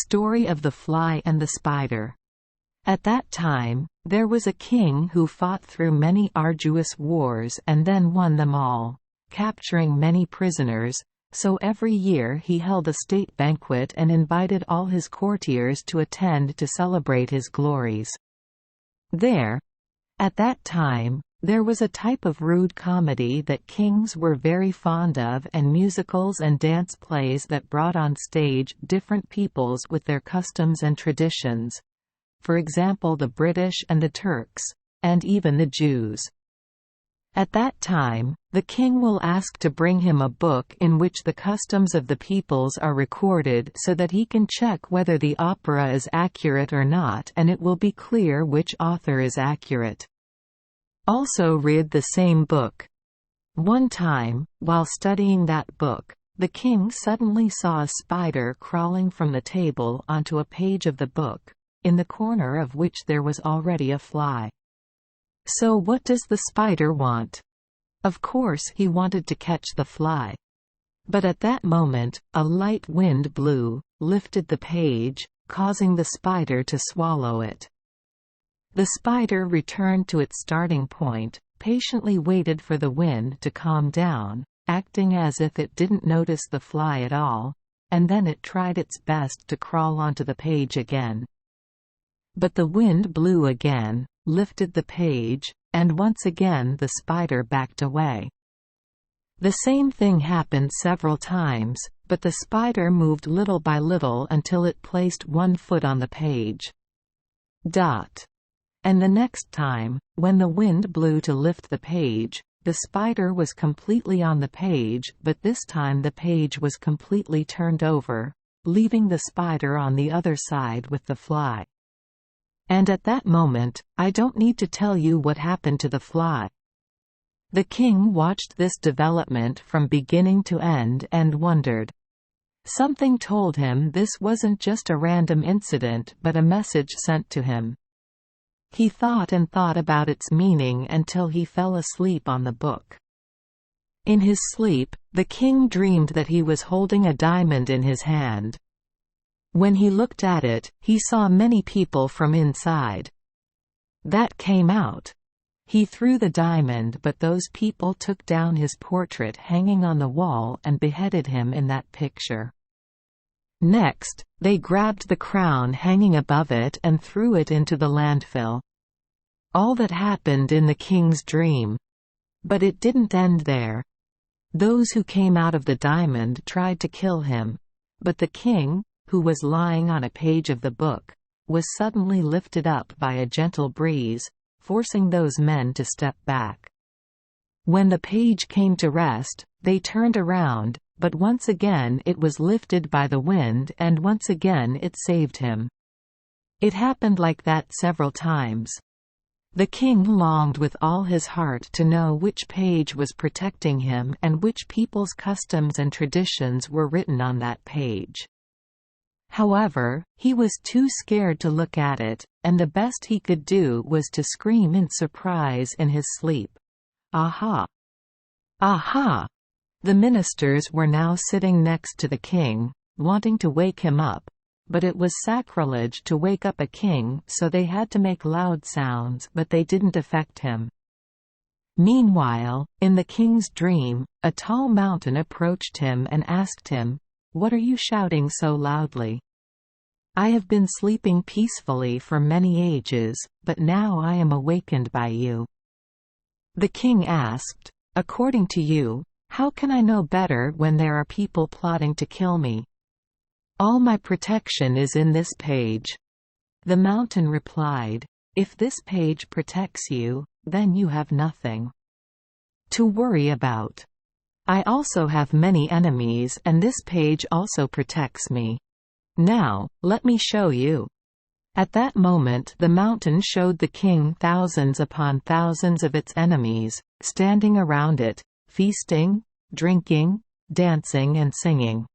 Story of the Fly and the Spider. At that time, there was a king who fought through many arduous wars and then won them all, capturing many prisoners, so every year he held a state banquet and invited all his courtiers to attend to celebrate his glories. At that time, there was a type of rude comedy that kings were very fond of, and musicals and dance plays that brought on stage different peoples with their customs and traditions. For example, the British and the Turks, and even the Jews. At that time, the king will ask to bring him a book in which the customs of the peoples are recorded so that he can check whether the opera is accurate or not, and it will be clear which author is accurate. Also read the same book. One time, while studying that book, the king suddenly saw a spider crawling from the table onto a page of the book, in the corner of which there was already a fly. So what does the spider want? Of course he wanted to catch the fly. But at that moment, a light wind blew, lifted the page, causing the spider to swallow it. The spider returned to its starting point, patiently waited for the wind to calm down, acting as if it didn't notice the fly at all, and then it tried its best to crawl onto the page again. But the wind blew again, lifted the page, and once again the spider backed away. The same thing happened several times, but the spider moved little by little until it placed one foot on the page. And the next time, when the wind blew to lift the page, the spider was completely on the page, but this time the page was completely turned over, leaving the spider on the other side with the fly. And at that moment, I don't need to tell you what happened to the fly. The king watched this development from beginning to end and wondered. Something told him this wasn't just a random incident but a message sent to him. He thought and thought about its meaning until he fell asleep on the book. In his sleep, the king dreamed that he was holding a diamond in his hand. When he looked at it, he saw many people from inside. That came out. He threw the diamond, but those people took down his portrait hanging on the wall and beheaded him in that picture. Next, they grabbed the crown hanging above it and threw it into the landfill. All that happened in the king's dream. But it didn't end there. Those who came out of the diamond tried to kill him. But the king, who was lying on a page of the book, was suddenly lifted up by a gentle breeze, forcing those men to step back. When the page came to rest, they turned around, but once again it was lifted by the wind and once again it saved him. It happened like that several times. The king longed with all his heart to know which page was protecting him and which people's customs and traditions were written on that page. However, he was too scared to look at it, and the best he could do was to scream in surprise in his sleep. Aha! Aha! The ministers were now sitting next to the king, wanting to wake him up, but it was sacrilege to wake up a king, so they had to make loud sounds, but they didn't affect him. Meanwhile, in the king's dream, a tall mountain approached him and asked him, "What are you shouting so loudly?" "I have been sleeping peacefully for many ages, but now I am awakened by you." The king asked, "According to you, how can I know better when there are people plotting to kill me?" "All my protection is in this page." The mountain replied, "If this page protects you, then you have nothing to worry about. I also have many enemies and this page also protects me. Now, let me show you." At that moment the mountain showed the king thousands upon thousands of its enemies, standing around it, feasting, drinking, dancing and singing.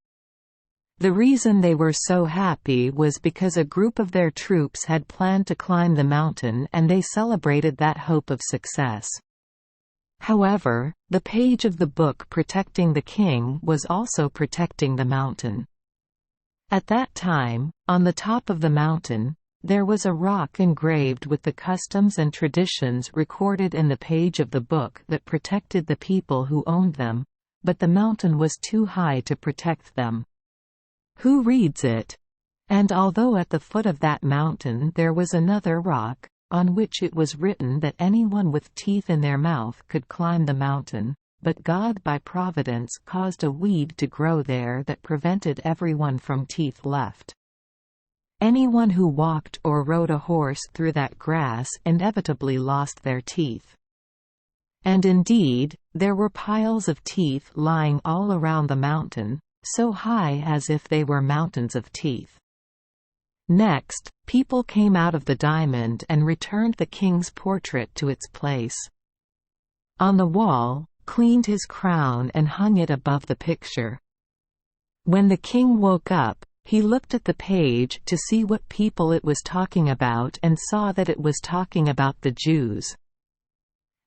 The reason they were so happy was because a group of their troops had planned to climb the mountain and they celebrated that hope of success. However, the page of the book protecting the king was also protecting the mountain. At that time, on the top of the mountain, there was a rock engraved with the customs and traditions recorded in the page of the book that protected the people who owned them, but the mountain was too high to protect them. Who reads it? And although at the foot of that mountain there was another rock, on which it was written that anyone with teeth in their mouth could climb the mountain, but God by providence caused a weed to grow there that prevented everyone from teeth left. Anyone who walked or rode a horse through that grass inevitably lost their teeth. And indeed, there were piles of teeth lying all around the mountain, so high as if they were mountains of teeth. Next, people came out of the diamond and returned the king's portrait to its place. On the wall, cleaned his crown and hung it above the picture. When the king woke up, he looked at the page to see what people it was talking about and saw that it was talking about the Jews.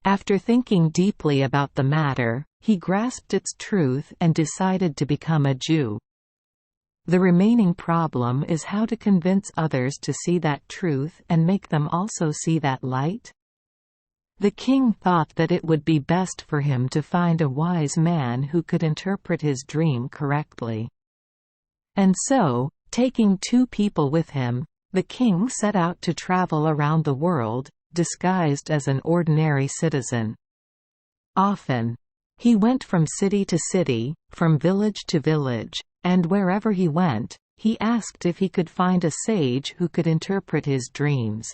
After thinking deeply about the matter, he grasped its truth and decided to become a Jew. The remaining problem is how to convince others to see that truth and make them also see that light. The king thought that it would be best for him to find a wise man who could interpret his dream correctly. And so, taking 2 people with him, the king set out to travel around the world, disguised as an ordinary citizen. Often, he went from city to city, from village to village, and wherever he went, he asked if he could find a sage who could interpret his dreams.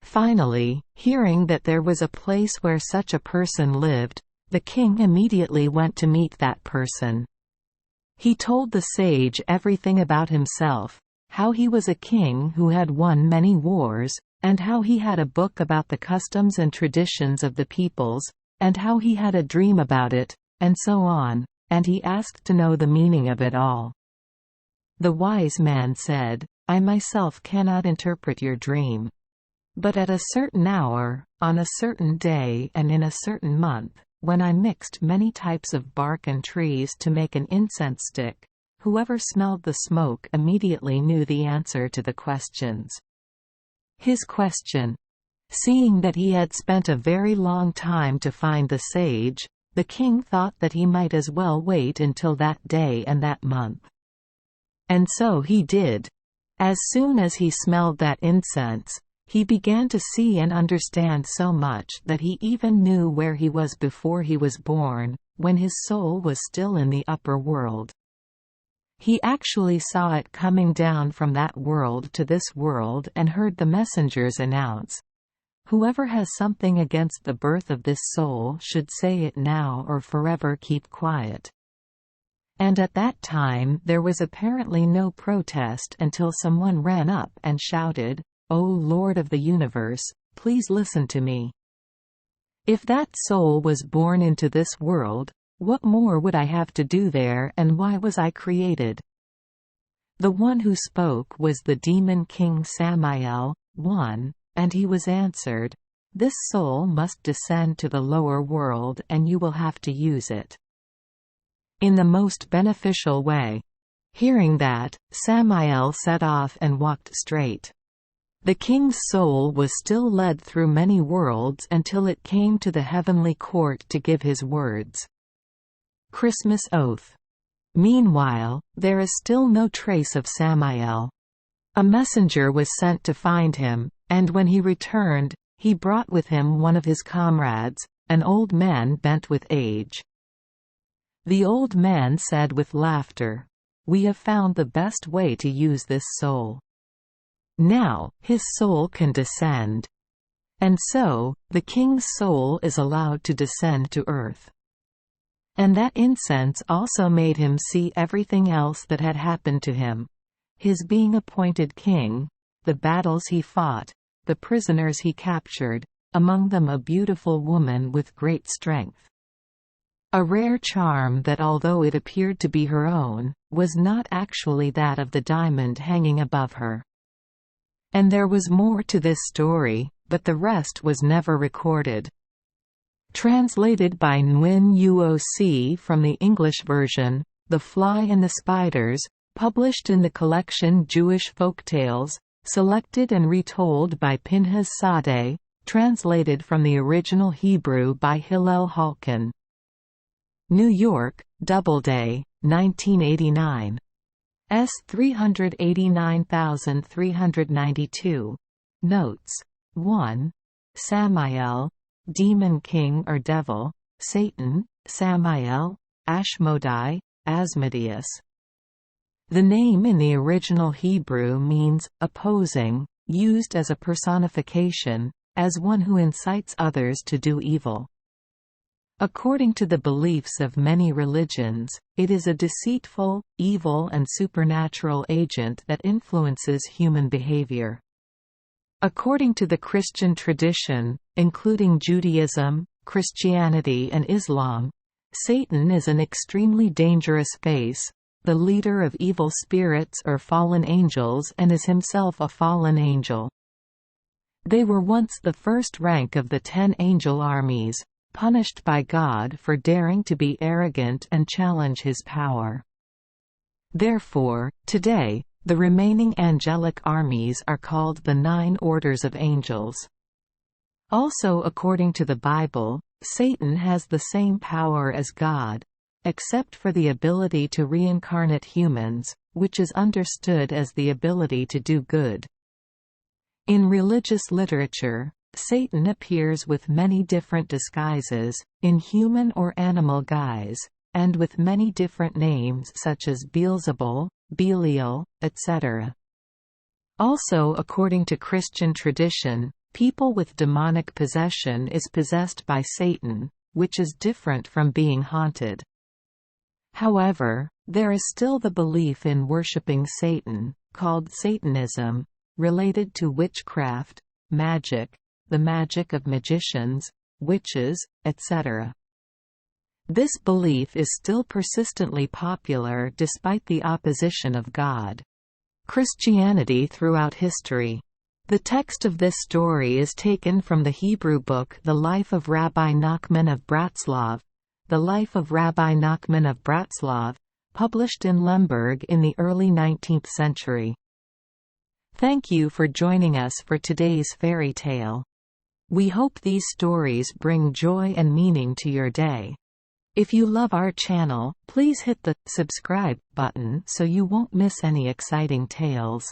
Finally, hearing that there was a place where such a person lived, the king immediately went to meet that person. He told the sage everything about himself, how he was a king who had won many wars, and how he had a book about the customs and traditions of the peoples, and how he had a dream about it, and so on, and he asked to know the meaning of it all. The wise man said, "I myself cannot interpret your dream. But at a certain hour, on a certain day and in a certain month, when I mixed many types of bark and trees to make an incense stick, whoever smelled the smoke immediately knew the answer to the questions." His question. Seeing that he had spent a very long time to find the sage, the king thought that he might as well wait until that day and that month. And so he did. As soon as he smelled that incense, he began to see and understand so much that he even knew where he was before he was born, when his soul was still in the upper world. He actually saw it coming down from that world to this world and heard the messengers announce, "Whoever has something against the birth of this soul should say it now or forever keep quiet." And at that time there was apparently no protest until someone ran up and shouted, "O Lord of the universe, please listen to me. If that soul was born into this world, what more would I have to do there, and why was I created?" The one who spoke was the demon king Samael, and he was answered, "This soul must descend to the lower world and you will have to use it in the most beneficial way." Hearing that, Samael set off and walked straight. The king's soul was still led through many worlds until it came to the heavenly court to give his words. Christmas oath. Meanwhile, there is still no trace of Samael. A messenger was sent to find him, and when he returned, he brought with him one of his comrades, an old man bent with age. The old man said with laughter, "We have found the best way to use this soul. Now, his soul can descend." And so, the king's soul is allowed to descend to earth. And that incense also made him see everything else that had happened to him. His being appointed king, the battles he fought, the prisoners he captured, among them a beautiful woman with great strength. A rare charm that, although it appeared to be her own, was not actually that of the diamond hanging above her. And there was more to this story, but the rest was never recorded. Translated by Nguyen Uoc from the English version, The Fly and the Spiders, published in the collection Jewish Folktales, selected and retold by Pinhas Sadeh, translated from the original Hebrew by Hillel Halkin. New York, Doubleday, 1989. S. 389392. Notes. 1. Samael, Demon King or Devil, Satan, Samael, Ashmodai, Asmodeus. The name in the original Hebrew means opposing, used as a personification, as one who incites others to do evil. According to the beliefs of many religions, it is a deceitful, evil and supernatural agent that influences human behavior. According to the Christian tradition, including Judaism, Christianity and Islam, Satan is an extremely dangerous face, the leader of evil spirits or fallen angels, and is himself a fallen angel. They were once the first rank of the 10 angel armies, punished by God for daring to be arrogant and challenge his power. Therefore, today, the remaining angelic armies are called the 9 orders of angels. Also, according to the Bible, Satan has the same power as God, except for the ability to reincarnate humans, which is understood as the ability to do good. In religious literature, Satan appears with many different disguises, in human or animal guise, and with many different names such as Beelzebul, Belial, etc. Also, according to Christian tradition, people with demonic possession is possessed by Satan, which is different from being haunted. However, there is still the belief in worshipping Satan, called Satanism, related to witchcraft, magic, the magic of magicians, witches, etc. This belief is still persistently popular despite the opposition of God. Christianity throughout history. The text of this story is taken from the Hebrew book The Life of Rabbi Nachman of Bratslav, The Life of Rabbi Nachman of Bratslav, published in Lemberg in the early 19th century. Thank you for joining us for today's fairy tale. We hope these stories bring joy and meaning to your day. If you love our channel, please hit the subscribe button so you won't miss any exciting tales.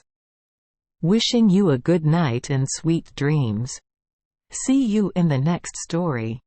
Wishing you a good night and sweet dreams. See you in the next story.